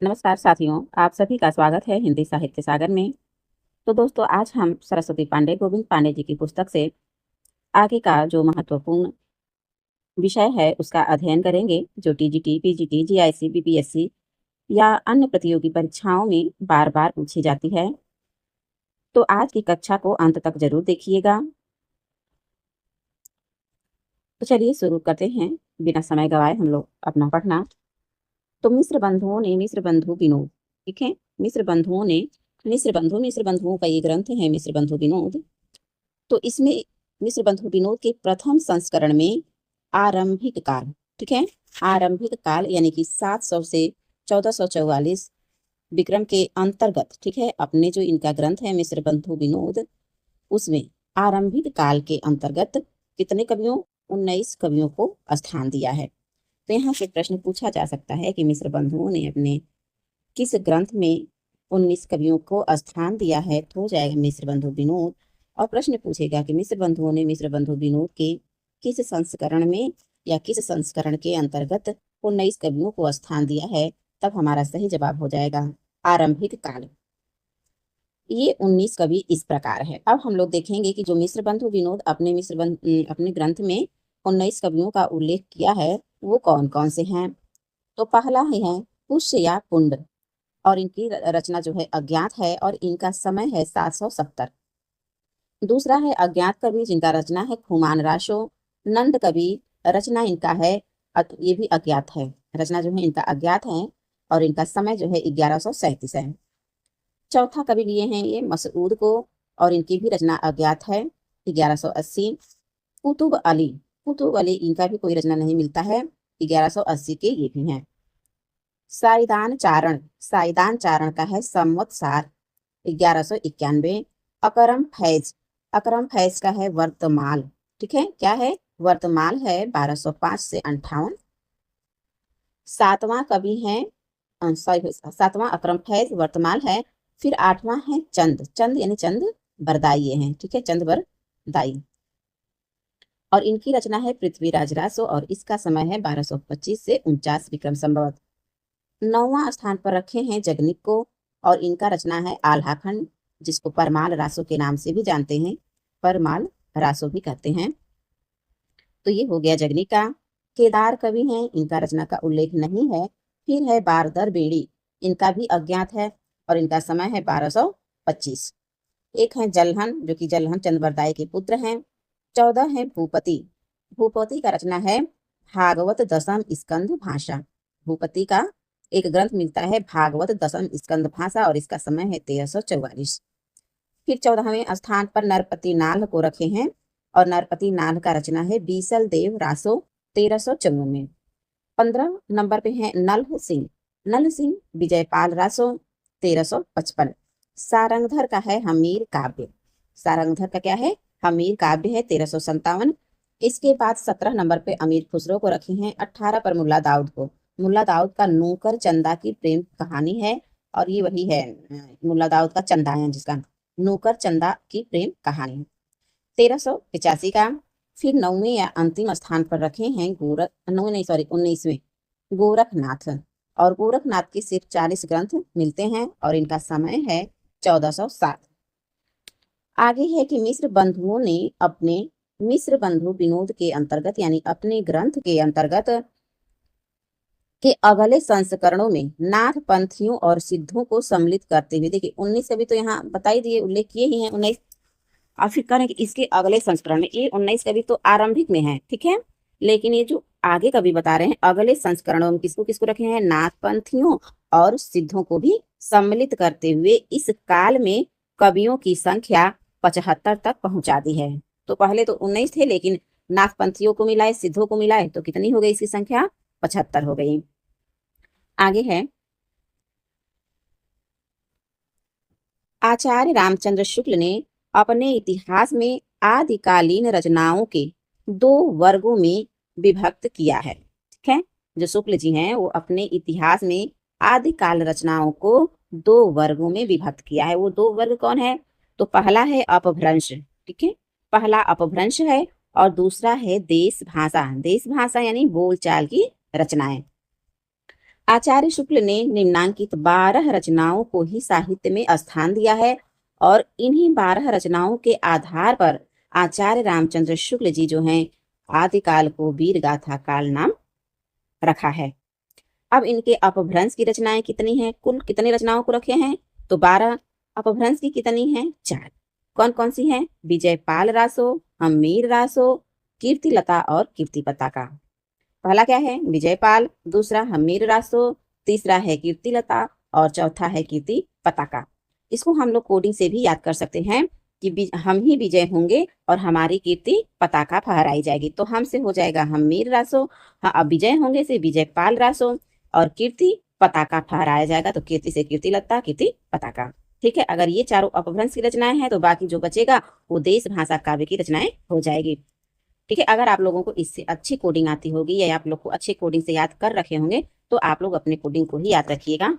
नमस्कार साथियों, आप सभी का स्वागत है हिंदी साहित्य सागर में। तो दोस्तों, आज हम सरस्वती पांडे, गोविंद पांडे जी की पुस्तक से आगे का जो महत्वपूर्ण विषय है उसका अध्ययन करेंगे, जो टीजीटी, पीजीटी, जीआईसी, बीपीएससी या अन्य प्रतियोगी परीक्षाओं में बार बार पूछी जाती है। तो आज की कक्षा को अंत तक जरूर देखिएगा। तो चलिए शुरू करते हैं, बिना समय गवाए हम लोग अपना पढ़ना। तो मिस्र बंधु विनोद, ठीक है। मिस्र बंधुओं का ये ग्रंथ है, मिस्र बंधु विनोद। तो इसमें मिस्र बंधु विनोद के प्रथम संस्करण में आरंभिक काल, ठीक है, आरंभिक काल यानी कि 700 से 1444 विक्रम के अंतर्गत, ठीक है, अपने जो इनका ग्रंथ है मिस्र बंधु विनोद, उसमें आरंभिक काल के अंतर्गत कितने कवियों, 19 कवियों को स्थान दिया है। तो यहाँ से प्रश्न पूछा जा सकता है कि मिस्र बंधुओं ने अपने किस ग्रंथ में 19 कवियों को स्थान दिया है, तो हो जाएगा मिस्र बंधु विनोद। और प्रश्न पूछेगा कि मिस्र बंधुओं ने मिस्र बंधु विनोद के किस संस्करण में या किस संस्करण के अंतर्गत 19 कवियों को स्थान दिया है, तब हमारा सही जवाब हो जाएगा आरंभिक काल। ये 19 कवि इस प्रकार है। अब हम लोग देखेंगे कि जो मिस्र बंधु विनोद अपने ग्रंथ में 19 कवियों का उल्लेख किया है वो कौन कौन से हैं। तो पहला है पुष्य या पुंड, और इनकी रचना जो है अज्ञात है और इनका समय है 770। दूसरा है अज्ञात कवि जिनका रचना है खुमान राशो, नंद कवि, रचना इनका है ये भी अज्ञात है, रचना जो है इनका अज्ञात है और इनका समय जो है 1137 है। चौथा कवि लिए हैं ये मसऊद को, और इनकी भी रचना अज्ञात है, 1180। कुतुब अली इनका भी कोई रचना नहीं मिलता है, 1180 के ये भी हैं। साइदान चारण का है संवत्सार 1191। अकरम फैज का है वर्तमाल, ठीक है, क्या है, वर्तमाल है 1205 से 58। सातवां कवि है सातवां अकरम फैज वर्तमाल है। फिर आठवां है चंद यानी चंद बरदाई हैं, ठीक है, चंद बरदाई, और इनकी रचना है पृथ्वीराज रासो और इसका समय है 1225 से 49 विक्रम संवत। नौवां स्थान पर रखे हैं जगनिक को, और इनका रचना है आल्हाखंड, जिसको परमाल रासो के नाम से भी जानते हैं, परमाल रासो भी कहते हैं। तो ये हो गया जगनिक का। केदार कवि हैं, इनका रचना का उल्लेख नहीं है। फिर है बारदर बेड़ी, इनका भी अज्ञात है और इनका समय है 1225। एक है जलहन, जो कि जलहन चंद्रबरदाई के पुत्र हैं। 14 है भूपति, भूपति का रचना है भागवत दशम स्कंद भाषा। भूपति का एक ग्रंथ मिलता है भागवत दशम स्कंद भाषा और इसका समय है 1344। फिर 14वें स्थान पर नरपति नाल को रखे हैं, और नरपति नाल का रचना है बीसल देव रासो 1354 में। 15 नंबर पे है नल सिंह विजयपाल रासो 1355। सारंगधर का है हमीर काव्य, सारंगधर का क्या है, हमीर काव्य है 1357। इसके बाद 17 नंबर पे अमीर खुसरो को रखे हैं। 18 पर मुल्ला दाऊद को, मुल्ला दाऊद का नूकर चंदा की प्रेम कहानी है, और ये वही है मुल्ला दाऊद का चंदा है जिसका नूकर चंदा की प्रेम कहानी, 1385 का। फिर 9वें या अंतिम स्थान पर रखे हैं 19वें गोरखनाथ, और गोरखनाथ के सिर्फ 40 ग्रंथ मिलते हैं और इनका समय है 1407। आगे है कि मिस्र बंधु विनोद के अंतर्गत यानी अपने ग्रंथ के अंतर्गत के अगले संस्करणों में नाथ पंथियों और सिद्धों को सम्मिलित करते हुए, देखिए 19 कवि तो यहाँ बताई दिए, उल्लेख किए ही हैं 19। और फिर करें कि इसके अगले संस्करण में ये 19 कवि तो आरंभिक में है, ठीक है, लेकिन ये जो आगे कवि बता रहे हैं अगले संस्करणों में किसको किसको रखे हैं, नाथ पंथियों और सिद्धों को भी सम्मिलित करते हुए इस काल में कवियों की संख्या 75 तक पहुंचा दी है। तो पहले तो 19 थे, लेकिन नाथ पंथियों को मिलाए, सिद्धों को मिलाए तो कितनी हो गई इसकी संख्या, 75 हो गई। आगे है आचार्य रामचंद्र शुक्ल ने अपने इतिहास में आदिकालीन रचनाओं के 2 वर्गों में विभक्त किया है, ठीक है, जो शुक्ल जी हैं वो अपने इतिहास में आदिकाल रचनाओं को 2 वर्गों में विभक्त किया है। वो 2 वर्ग कौन है, तो पहला है अपभ्रंश, ठीक है, पहला अपभ्रंश है, और दूसरा है देश भाषा यानी बोलचाल की रचनाएं। आचार्य शुक्ल ने निम्नांकित 12 रचनाओं को ही साहित्य में स्थान दिया है और इन्हीं 12 रचनाओं के आधार पर आचार्य रामचंद्र शुक्ल जी जो हैं आदिकाल को वीर गाथा काल नाम रखा है। अब इनके अपभ्रंश की रचनाएं कितनी हैं? कुल कितनी रचनाओं को रखे हैं? तो 12। अपभ्रंश की कितनी हैं? 4। कौन कौन सी हैं? विजयपाल रासो, हम्मीर रासो, कीर्तिलता और कीर्ति पताका। पहला क्या है? विजयपाल, दूसरा हम्मीर रासो, तीसरा है कीर्तिलता और चौथा है कीर्ति पताका। इसको हम लोग कोडिंग से भी याद कर सकते हैं कि हम ही विजय होंगे और हमारी कीर्ति पताका फहराई जाएगी। तो हमसे हो जाएगा हम्मीर रासो, हाँ अब विजय होंगे से विजयपाल रासो और कीर्ति पताका फहराया जाएगा तो कीर्ति से कीर्तिलता, कीर्ति पताका। ठीक है, अगर ये चारों अपभ्रंश की रचनाएं हैं तो बाकी जो बचेगा वो देश भाषा काव्य की रचनाएं हो जाएगी। ठीक है, अगर आप लोगों को इससे अच्छी कोडिंग आती होगी या आप लोग को अच्छी कोडिंग से याद कर रखे होंगे तो आप लोग अपने कोडिंग को ही याद रखिएगा।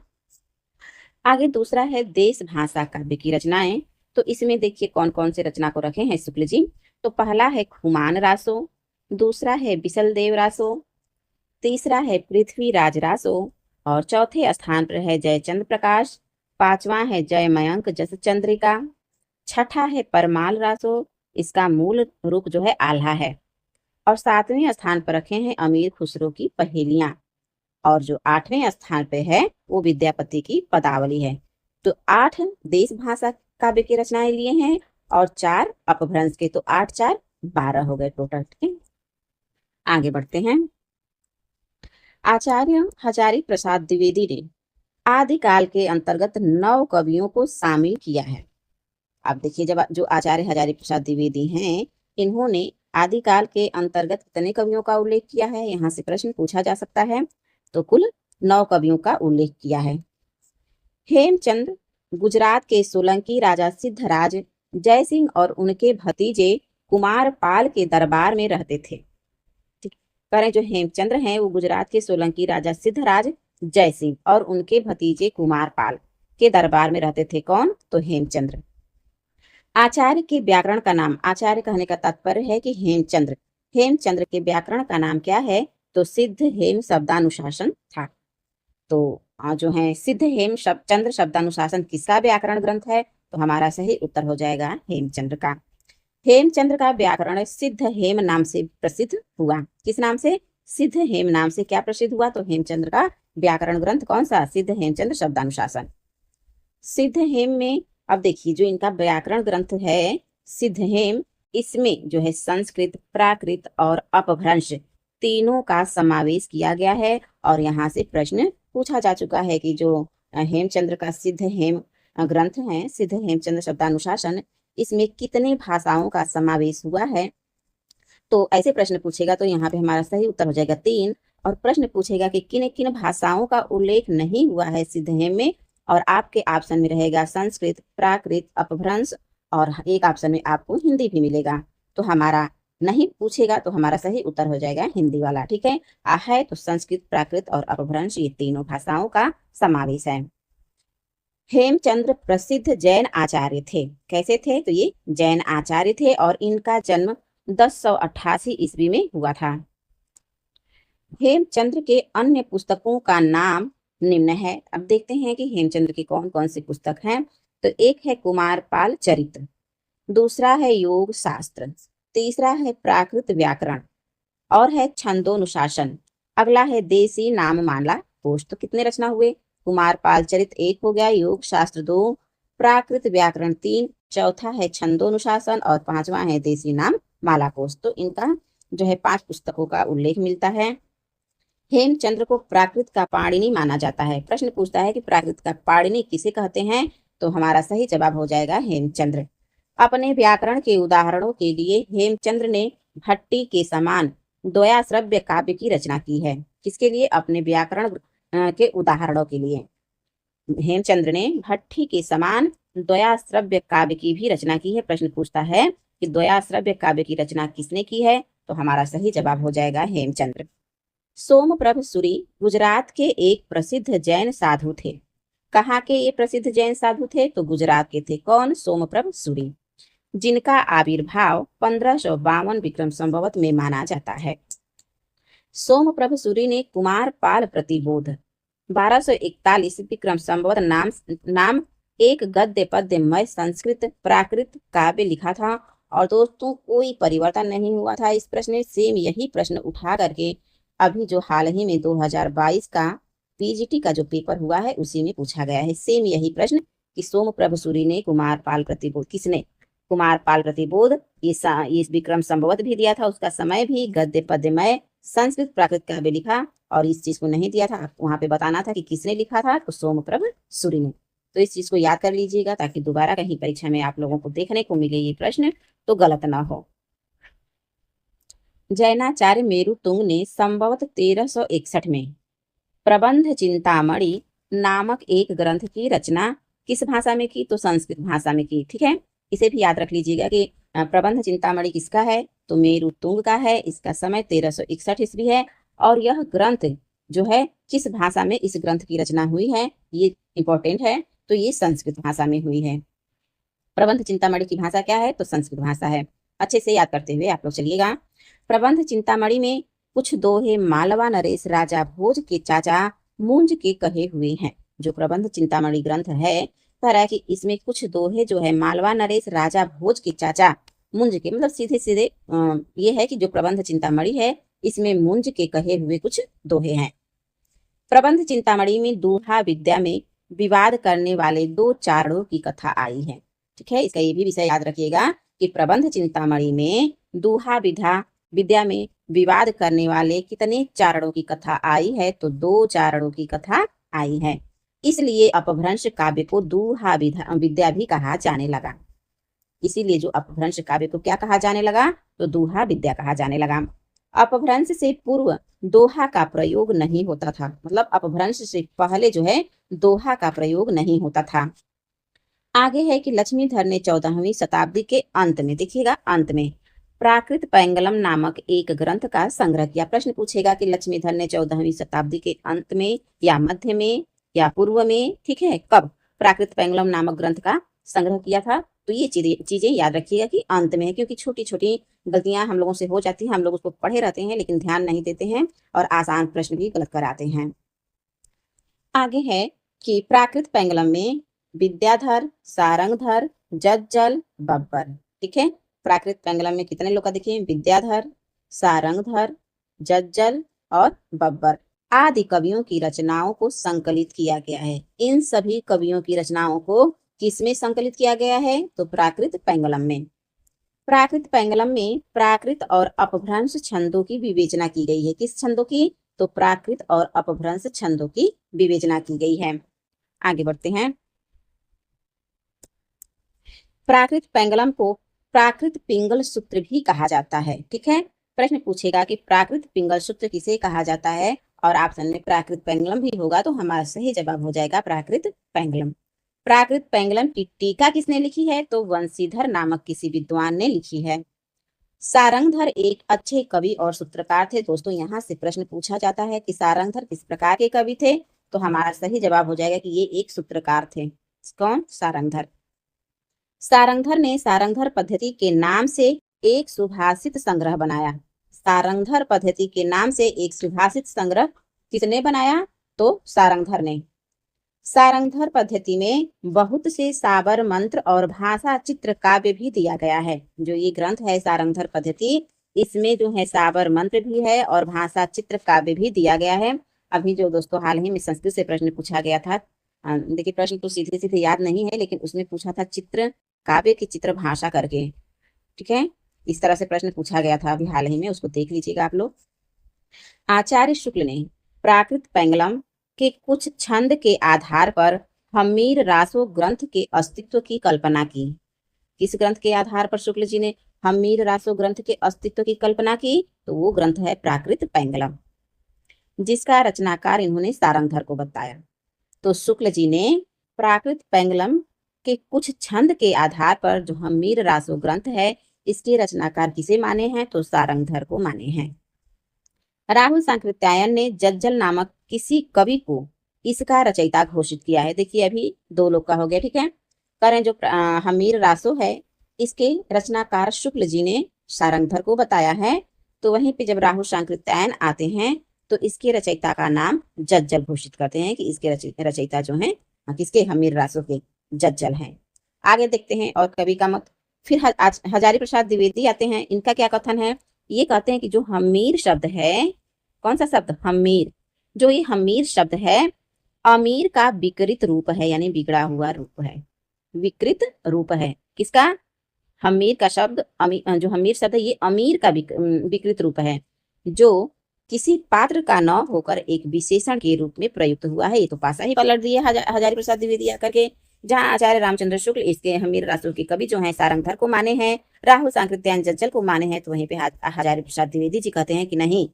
आगे दूसरा है देश भाषा काव्य की रचनाएं। तो इसमें देखिए कौन कौन से रचना को रखे हैं शुक्ल जी। तो पहला है खुमान रासो, दूसरा है बिसल देव रासो, तीसरा है पृथ्वीराज रासो और चौथे स्थान पर है जयचंद्र प्रकाश, पांचवा है जय मयंक जस चंद्रिका, छठा है परमाल रासो, इसका मूल रूप जो है आल्हा है, और सातवें स्थान पर रखे हैं अमीर खुसरो की पहेलियां, और जो 8वें स्थान पे है वो विद्यापति की पदावली है। तो 8 देश भाषा काव्य की रचनाएं लिए हैं और 4 अपभ्रंश के, तो 8 4 12 हो गए टोटल। ठीक है, आगे बढ़ते हैं। आचार्य हजारी प्रसाद द्विवेदी ने आदिकाल के अंतर्गत 9 कवियों को शामिल किया है। अब देखिए जब जो आचार्य हजारी प्रसाद द्विवेदी हैं इन्होंने आदिकाल के अंतर्गत कितने कवियों का उल्लेख किया है, यहाँ से प्रश्न पूछा जा सकता है। तो कुल 9 कवियों का उल्लेख किया है। हेमचंद्र गुजरात के सोलंकी राजा सिद्धराज जयसिंह और उनके भतीजे कुमार पाल के दरबार में रहते थे। करें जो हेमचंद्र हैं वो गुजरात के सोलंकी राजा सिद्धराज जयसिंह और उनके भतीजे कुमार पाल के दरबार में रहते थे। कौन? तो हेमचंद्र। आचार्य के व्याकरण का नाम, आचार्य कहने का तात्पर्य है कि हेमचंद्र, हेमचंद्र के व्याकरण का नाम क्या है? तो सिद्ध हेम शब्दानुशासन था। तो जो है सिद्ध हेम चंद्र शब्दानुशासन किसका व्याकरण ग्रंथ है? तो हमारा सही उत्तर हो जाएगा हेमचंद्र का। हेमचंद्र का व्याकरण सिद्ध हेम नाम से प्रसिद्ध हुआ। किस नाम से? सिद्ध हेम नाम से क्या प्रसिद्ध हुआ? तो हेमचंद्र का व्याकरण ग्रंथ कौन सा? सिद्ध हेमचंद्र शब्दानुशासन। सिद्ध हेम में अब देखिए जो इनका व्याकरण ग्रंथ है सिद्ध हेम, इसमें जो है संस्कृत, प्राकृत और अपभ्रंश तीनों का समावेश किया गया है। और यहाँ से प्रश्न पूछा जा चुका है कि जो हेमचंद्र का सिद्ध हेम ग्रंथ है, सिद्ध हेमचंद्र शब्दानुशासन, इसमें कितने भाषाओं का समावेश हुआ है? तो ऐसे प्रश्न पूछेगा तो यहाँ पे हमारा सही उत्तर हो जाएगा 3। और प्रश्न पूछेगा कि किन किन भाषाओं का उल्लेख नहीं हुआ है सिद्ध हेम में, और आपके ऑप्शन में रहेगा संस्कृत, प्राकृत, अपभ्रंश, और एक ऑप्शन में आपको हिंदी भी मिलेगा। तो हमारा नहीं पूछेगा तो हमारा सही उत्तर हो जाएगा हिंदी वाला। ठीक है तो संस्कृत, प्राकृत और अपभ्रंश ये तीनों भाषाओं का समावेश है। हेमचंद्र प्रसिद्ध जैन आचार्य थे। कैसे थे? तो ये जैन आचार्य थे और इनका जन्म 1088 ईस्वी में हुआ था। हेमचंद्र के अन्य पुस्तकों का नाम निम्न है। अब देखते हैं कि हेमचंद्र की कौन कौन सी पुस्तक हैं। तो एक है कुमारपाल चरित्र, दूसरा है योग शास्त्र, तीसरा है प्राकृत व्याकरण और है छंदोनुशासन, अगला है देसी नाममाला कोश। तो कितने रचना हुए? कुमारपाल चरित्र 1 हो गया, योग शास्त्र 2, प्राकृत व्याकरण 3, चौथा है छंदोनुशासन और 5वां है देसी नाम माला कोश। तो इनका जो है 5 पुस्तकों का उल्लेख मिलता है। हेमचंद्र को प्राकृत का पाणिनि माना जाता है। प्रश्न पूछता है कि प्राकृत का पाणिनि किसे कहते हैं? तो हमारा सही जवाब हो जाएगा हेमचंद्र। अपने व्याकरण के उदाहरणों के लिए हेमचंद्र ने भट्टी के समान द्वयाश्रव्य काव्य की रचना की है। किसके लिए? अपने व्याकरण के उदाहरणों के लिए हेमचंद्र ने भट्टी के समान द्वयाश्रव्य काव्य की भी रचना की है। प्रश्न पूछता है कि द्वयाश्रव्य काव्य की रचना किसने की है? तो हमारा सही जवाब हो जाएगा हेमचंद्र। सोमप्रभ सूरी गुजरात के एक प्रसिद्ध जैन साधु थे। कहाँ के ये प्रसिद्ध जैन साधु थे? तो गुजरात के थे। कौन? सोमप्रभ सूरी, जिनका आविर्भाव 1552 विक्रम संवत में माना जाता है। सोमप्रभ सूरी ने कुमारपाल प्रतिबोध 1241 विक्रम संवत नाम नाम एक गद्य पद्यमय संस्कृत प्राकृत काव्य लिखा था। और दोस्तों कोई परिवर्तन नहीं हुआ था इस प्रश्न में। सेम यही प्रश्न उठा करके अभी जो हाल ही में 2022 का पीजीटी का जो पेपर हुआ है उसी में पूछा गया है। सेम यही प्रश्न कि सोमप्रभ सूरी ने कुमार पाल प्रतिबोध, किसने? कुमार पाल प्रतिबोध। ये विक्रम संभवत भी दिया था, उसका समय भी, गद्य पद्यमय संस्कृत प्राकृत काव्य लिखा। और इस चीज को नहीं दिया था, वहां पे बताना था कि किसने लिखा था, तो सोमप्रभ सूरी ने। तो इस चीज को याद कर लीजिएगा ताकि दोबारा कहीं परीक्षा में आप लोगों को देखने को मिले ये प्रश्न तो गलत ना हो। जैनाचार्य मेरुतुंग ने संभवत 1361 में प्रबंध चिंतामणि नामक एक ग्रंथ की रचना किस भाषा में की? तो संस्कृत भाषा में की। ठीक है, इसे भी याद रख लीजिएगा कि प्रबंध चिंतामणि किसका है, तो मेरुतुंग का है। इसका समय 1361 ईस्वी है। और यह ग्रंथ जो है किस भाषा में इस ग्रंथ की रचना हुई है, ये इंपॉर्टेंट है। तो ये संस्कृत भाषा में हुई है। प्रबंध चिंतामणि की भाषा क्या है, तो संस्कृत भाषा है। अच्छे से याद करते हुए आप लोग चलिएगा। प्रबंध चिंतामणि में कुछ दोहे मालवा नरेश राजा भोज के चाचा मुंज के कहे हुए हैं। जो प्रबंध चिंतामणि ग्रंथ है, कह रहा है कि इसमें कुछ दोहे जो है मालवा नरेश राजा भोज के चाचा मुंज के, मतलब सीधे सीधे ये है कि जो प्रबंध चिंतामणि है इसमें मुंज के कहे हुए कुछ दोहे हैं। प्रबंध चिंतामणि में दोहा विद्या में विवाद करने वाले दो चारणों की कथा आई है। ठीक है, इसका ये भी विषय याद रखिएगा कि प्रबंध चिंतामणि में दोहा विद्या में विवाद करने वाले कितने चारणों की कथा आई है, तो दो चारणों की कथा आई है। इसलिए अपभ्रंश काव्य को दोहा विद्या भी कहा जाने लगा। इसीलिए जो अपभ्रंश काव्य को क्या कहा जाने लगा, तो दोहा विद्या कहा जाने लगा। अपभ्रंश से पूर्व दोहा का प्रयोग नहीं होता था, मतलब अपभ्रंश से पहले जो है दोहा का प्रयोग नहीं होता था। आगे है कि लक्ष्मीधर ने 14वीं शताब्दी के अंत में, देखिएगा अंत में, प्राकृत पैंगलम नामक एक ग्रंथ का संग्रह किया। प्रश्न पूछेगा कि लक्ष्मीधर ने 14वीं शताब्दी के अंत में या मध्य में या पूर्व में, ठीक है, कब प्राकृत पैंगलम नामक ग्रंथ का संग्रह किया था? तो ये चीजें याद रखिएगा कि अंत में है, क्योंकि छोटी छोटी गलतियां हम लोगों से हो जाती हैं। हम लोग उसको पढ़े रहते हैं लेकिन ध्यान नहीं देते हैं और आसान प्रश्न भी गलत कराते हैं। आगे है कि प्राकृत पैंगलम में विद्याधर, सारंगधर, जज्जल, बब्बर। ठीक है, प्राकृत पैंगलम में कितने लोग का देखिए, विद्याधर, सारंगधर, जज्जल और बब्बर आदि कवियों की रचनाओं को संकलित किया गया है। इन सभी कवियों की रचनाओं को किसमें संकलित किया गया है, तो प्राकृत पैंगलम में। प्राकृत पैंगलम में प्राकृत और अपभ्रंश छंदों की विवेचना की गई है। किस छंदों की, तो प्राकृत और अपभ्रंश छंदों की विवेचना की गई है। आगे बढ़ते हैं। प्राकृत पैंगलम को प्राकृत पिंगल सूत्र भी कहा जाता है। ठीक है, प्रश्न पूछेगा कि प्राकृत पिंगल सूत्र किसे कहा जाता है, और ऑप्शन में प्राकृत पैंगलम भी होगा तो हमारा सही जवाब हो जाएगा प्राकृत पैंगलम। प्राकृत पैंगलम की टीका किसने लिखी है, तो वंशीधर नामक किसी विद्वान ने लिखी है। सारंगधर एक अच्छे कवि और सूत्रकार थे। दोस्तों यहाँ से प्रश्न पूछा जाता है कि सारंगधर किस प्रकार के कवि थे, तो हमारा सही जवाब हो जाएगा कि ये एक सूत्रकार थे। कौन? सारंगधर। सारंगधर ने सारंगधर पद्धति के नाम से एक सुभाषित संग्रह बनाया। सारंगधर पद्धति के नाम से एक सुभाषित संग्रह किसने बनाया, तो सारंगधर ने। सारंगधर पद्धति में बहुत से साबर मंत्र और भाषा चित्र काव्य भी दिया गया है। जो ये ग्रंथ है सारंगधर पद्धति, इसमें जो है साबर मंत्र भी है और भाषा चित्र काव्य भी दिया गया है। अभी जो दोस्तों हाल ही में संस्कृत से प्रश्न पूछा गया था, देखिए प्रश्न तो सीधे सीधे याद नहीं है लेकिन उसमें पूछा था चित्र काव्य की चित्र भाषा करके। ठीक है, इस तरह से प्रश्न पूछा गया था अभी हाल ही में, उसको देख लीजिएगा आप लोग। आचार्य शुक्ल ने प्राकृत पैंगलम के कुछ छंद के आधार पर हम्मीर रासो ग्रंथ के अस्तित्व की कल्पना की। किस ग्रंथ के आधार पर शुक्ल जी ने हम्मीर रासो ग्रंथ के अस्तित्व की कल्पना की, तो वो ग्रंथ है प्राकृत पैंगलम, जिसका रचनाकार इन्होंने सारंगधर को बताया। तो शुक्ल जी ने प्राकृत पैंगलम के कुछ छंद के आधार पर जो हम्मीर रासो ग्रंथ है, इसके रचनाकार किसे माने हैं, तो सारंगधर को माने हैं। राहुल सांकृत्यायन ने जज्जल नामक किसी कवि को इसका रचयिता घोषित किया है। देखिए अभी दो लोग का हो गया। ठीक है, करें जो हम्मीर रासो है इसके रचनाकार शुक्ल जी ने सारंगधर को बताया है। तो वहीं पे जब राहुल सांकृत्यायन आते हैं तो इसके रचयिता का नाम जज्जल घोषित करते हैं कि इसके रचयिता जो हैं किसके, हमीर रासो के जज्जल हैं। आगे देखते हैं और कवि का मत। फिर हजारी प्रसाद द्विवेदी आते हैं। इनका क्या कथन है, ये कहते हैं कि जो हमीर शब्द है, कौन सा शब्द, हमीर, जो ये हमीर शब्द है अमीर का विकृत रूप है, यानी बिगड़ा हुआ रूप है, विकृत रूप है। किसका, हमीर का शब्द, जो हमीर शब्द है ये अमीर का विकृत रूप है, जो किसी पात्र का न होकर एक विशेषण के रूप में प्रयुक्त हुआ है। ये तो पासा ही पलट दिए हजारी प्रसाद द्विवेदी करके। जहाँ आचार्य रामचंद्र शुक्ल इसके हमीर रासो के कवि जो हैं सारंगधर को माने हैं, राहुल सांकृत्यायन जज्जल को माने हैं, तो वहीं पे हजारी प्रसाद द्विवेदी जी कहते हैं कि नहीं,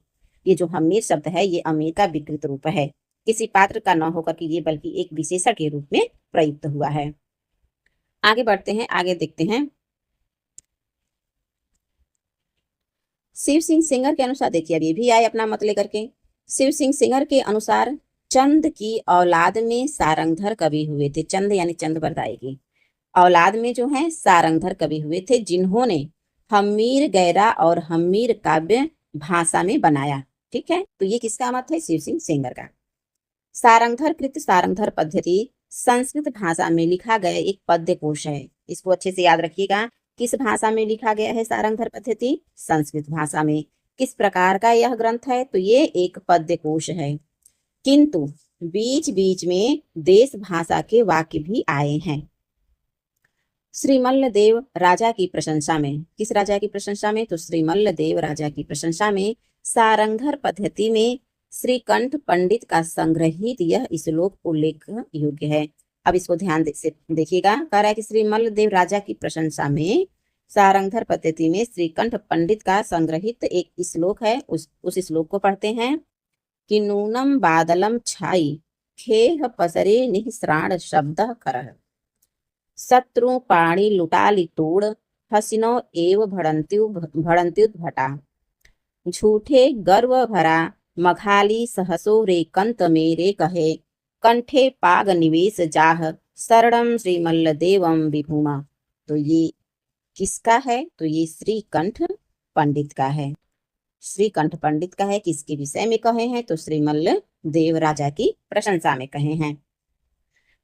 ये जो हमीर शब्द है ये अमीर का विकृत रूप है, किसी पात्र का न होकर के ये बल्कि एक विशेषण के रूप में प्रयुक्त हुआ है। आगे बढ़ते हैं, आगे देखते हैं। शिव सिंह सेंगर के अनुसार, देखिए अब ये भी आए अपना मत लेकर के। शिव सिंह सेंगर के अनुसार चंद की औलाद में सारंगधर कवि हुए थे। चंद यानी चंद बरदाई की औलाद में जो है सारंगधर कवि हुए थे, जिन्होंने हमीर गैरा और हमीर काव्य भाषा में बनाया। ठीक है, तो ये किसका मत है, शिव सिंह सेंगर का। सारंगधर कृत सारंगधर पद्धति संस्कृत भाषा में लिखा गया एक पद्य कोश है। इसको अच्छे से याद रखिएगा, किस भाषा में लिखा गया है सारंगधर पद्धति, संस्कृत भाषा में। किस प्रकार का यह ग्रंथ है, तो ये एक पद्य कोश है, किंतु बीच बीच में देश भाषा के वाक्य भी आए हैं। श्रीमल्ल देव राजा की प्रशंसा में, किस राजा की प्रशंसा में, तो श्रीमल्ल देव राजा की प्रशंसा में सारंगधर पद्धति में श्रीकंठ पंडित का संग्रहित यह श्लोक उल्लेख योग्य है। अब इसको ध्यान से देखिएगा, कह रहा है कि श्रीमल्ल देव राजा की प्रशंसा में सारंगधर पद्धति में श्रीकंठ पंडित का संग्रहित एक श्लोक है। उस श्लोक को पढ़ते हैं कि नूनम बादलम छाई खेह पसरे निःसृण शब्द करह शत्रु पाणी लुटाली तोड़ हसिनो एव भड़ंत्युत भटा झूठे गर्व भरा मघाली सहसो रे कंत मेरे कहे कंठे पाग निवेश जाह शरणम श्रीमल्ल देवम विभूमा। तो ये किसका है, तो ये श्रीकंठ पंडित का है। श्रीकंठ पंडित का है, किसके विषय में कहे हैं, तो श्रीमल्ल देव राजा की प्रशंसा में कहे हैं।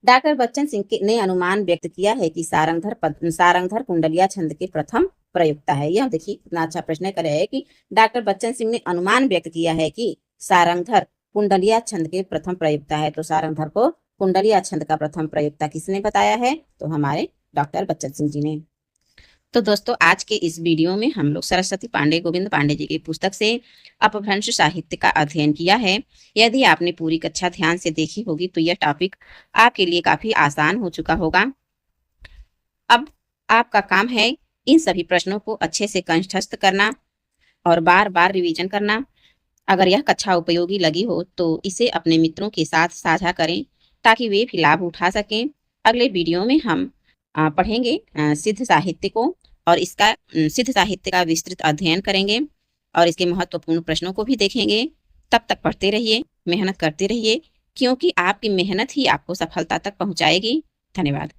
डॉक्टर बच्चन सिंह ने अनुमान व्यक्त किया है कि सारंगधर कुंडलिया छंद के प्रथम प्रयुक्ता है। यह देखिए कितना अच्छा प्रश्न करे है कि डॉक्टर बच्चन सिंह ने अनुमान व्यक्त किया है कि सारंगधर कुंडलिया छंद के प्रथम प्रयुक्ता है। तो सारंगधर को कुंडलिया छंद का प्रथम प्रयुक्ता किसने बताया है, तो हमारे डॉक्टर बच्चन सिंह जी ने। तो दोस्तों आज के इस वीडियो में हम लोग सरस्वती पांडे गोविंद पांडे जी की पुस्तक से अपभ्रंश साहित्य का अध्ययन किया है। यदि आपने पूरी कक्षा ध्यान से देखी होगी तो यह टॉपिक आपके लिए काफी आसान हो चुका होगा। अब आपका काम है इन सभी प्रश्नों को अच्छे से कंठस्थ करना और बार बार रिवीजन करना। अगर यह कक्षा उपयोगी लगी हो तो इसे अपने मित्रों के साथ साझा करें ताकि वे भी लाभ उठा सकें। अगले वीडियो में हम पढ़ेंगे सिद्ध साहित्य को और इसका सिद्ध साहित्य का विस्तृत अध्ययन करेंगे और इसके महत्वपूर्ण प्रश्नों को भी देखेंगे। तब तक पढ़ते रहिए, मेहनत करते रहिए, क्योंकि आपकी मेहनत ही आपको सफलता तक पहुंचाएगी। धन्यवाद।